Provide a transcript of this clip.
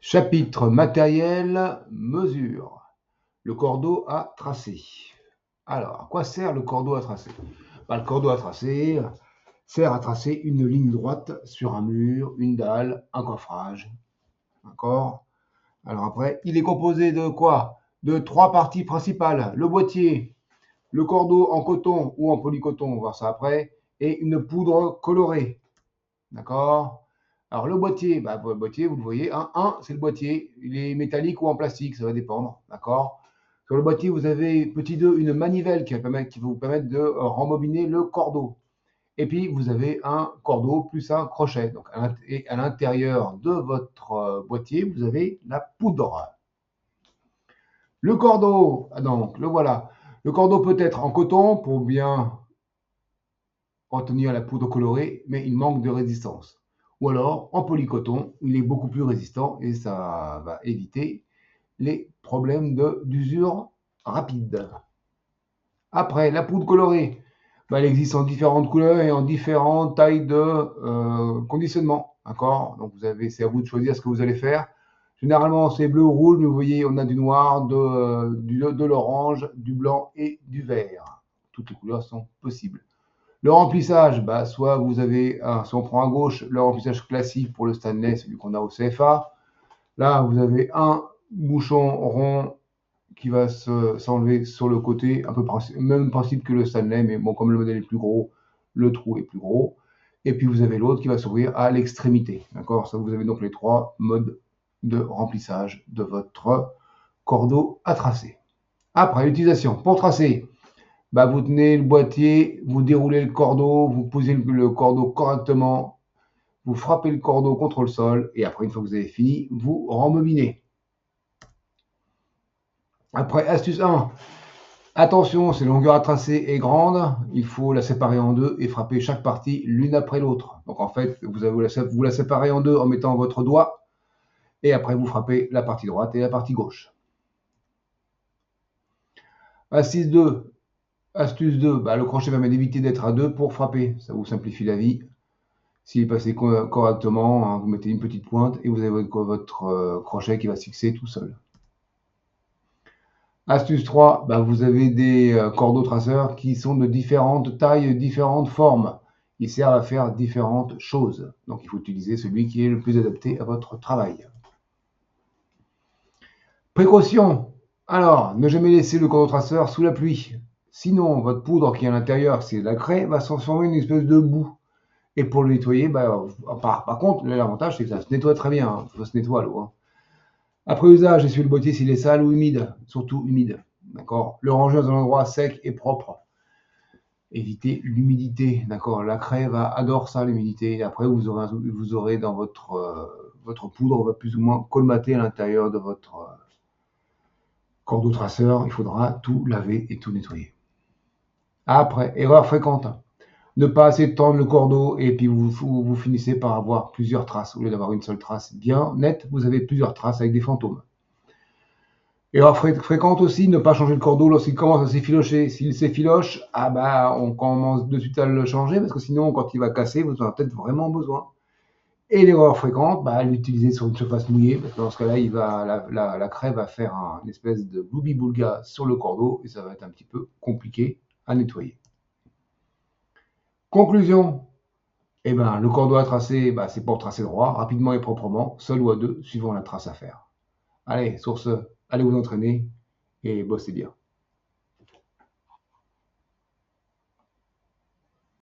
Chapitre matériel, mesure. Le cordeau à tracer. Alors, à quoi sert le cordeau à tracer? Le cordeau à tracer sert à tracer une ligne droite sur un mur, une dalle, un coffrage. D'accord? Alors après, il est composé de quoi? De trois parties principales. Le boîtier, le cordeau en coton ou en polycoton, on va voir ça après, et une poudre colorée. D'accord? Alors le boîtier, le boîtier, vous le voyez, un, c'est le boîtier, il est métallique ou en plastique, ça va dépendre, d'accord? Sur le boîtier, vous avez, petit 2, une manivelle qui va vous permettre de rembobiner le cordeau. Et puis, vous avez un cordeau plus un crochet. Donc, et à l'intérieur de votre boîtier, vous avez la poudre. Le cordeau, donc, le voilà. Le cordeau peut être en coton pour bien retenir la poudre colorée, mais il manque de résistance. Ou alors en polycoton, il est beaucoup plus résistant et ça va éviter les problèmes d'usure rapide. Après, la poudre colorée, elle existe en différentes couleurs et en différentes tailles de conditionnement. D'accord? Donc c'est à vous de choisir ce que vous allez faire. Généralement, c'est bleu ou rouge, mais vous voyez, on a du noir, de l'orange, du blanc et du vert. Toutes les couleurs sont possibles. Le remplissage, soit si on prend à gauche le remplissage classique pour le Stanley, celui qu'on a au CFA. Là, vous avez un bouchon rond qui va s'enlever sur le côté, un peu même principe que le Stanley, mais bon, comme le modèle est plus gros, le trou est plus gros. Et puis vous avez l'autre qui va s'ouvrir à l'extrémité. D'accord? Ça, vous avez donc les trois modes de remplissage de votre cordeau à tracer. Après, l'utilisation. Pour tracer, vous tenez le boîtier, vous déroulez le cordeau, vous posez le cordeau correctement, vous frappez le cordeau contre le sol, et après, une fois que vous avez fini, vous rembobinez. Après, astuce 1, attention, si la longueur à tracer est grande, il faut la séparer en deux et frapper chaque partie l'une après l'autre. Donc en fait, vous la séparez en deux en mettant votre doigt, et après vous frappez la partie droite et la partie gauche. Astuce 2, le crochet permet d'éviter d'être à deux pour frapper, ça vous simplifie la vie. S'il est passé correctement, vous mettez une petite pointe et vous avez votre crochet qui va se fixer tout seul. Astuce 3, vous avez des cordeaux traceurs qui sont de différentes tailles, différentes formes. Ils servent à faire différentes choses. Donc il faut utiliser celui qui est le plus adapté à votre travail. Précaution. Alors, ne jamais laisser le cordeau traceur sous la pluie. Sinon, votre poudre qui est à l'intérieur, c'est de la craie, va se transformer en une espèce de boue. Et pour le nettoyer, par contre, l'avantage, c'est que ça se nettoie très bien. Ça se nettoie à l'eau. Après usage, essuyez le boîtier s'il est sale ou humide, surtout humide. D'accord? Le ranger dans un endroit sec et propre. Évitez l'humidité. D'accord? La craie adore ça, l'humidité. Après, vous aurez dans votre poudre, va plus ou moins colmater à l'intérieur de votre cordeau traceur. Il faudra tout laver et tout nettoyer. Après, erreur fréquente. Ne pas assez tendre le cordeau et puis vous finissez par avoir plusieurs traces. Au lieu d'avoir une seule trace bien nette, vous avez plusieurs traces avec des fantômes. Erreur fréquente aussi, ne pas changer le cordeau lorsqu'il commence à s'effilocher. S'il s'effiloche, on commence de suite à le changer parce que sinon, quand il va casser, vous en avez peut-être vraiment besoin. Et l'erreur fréquente, l'utiliser sur une surface mouillée parce que dans ce cas-là, la craie va faire une espèce de boubi-boulga sur le cordeau et ça va être un petit peu compliqué à nettoyer. Conclusion. Le cordeau à tracer, c'est pour tracer droit, rapidement et proprement, seul ou à deux, suivant la trace à faire. Allez, sur ce, allez vous entraîner et bossez bien.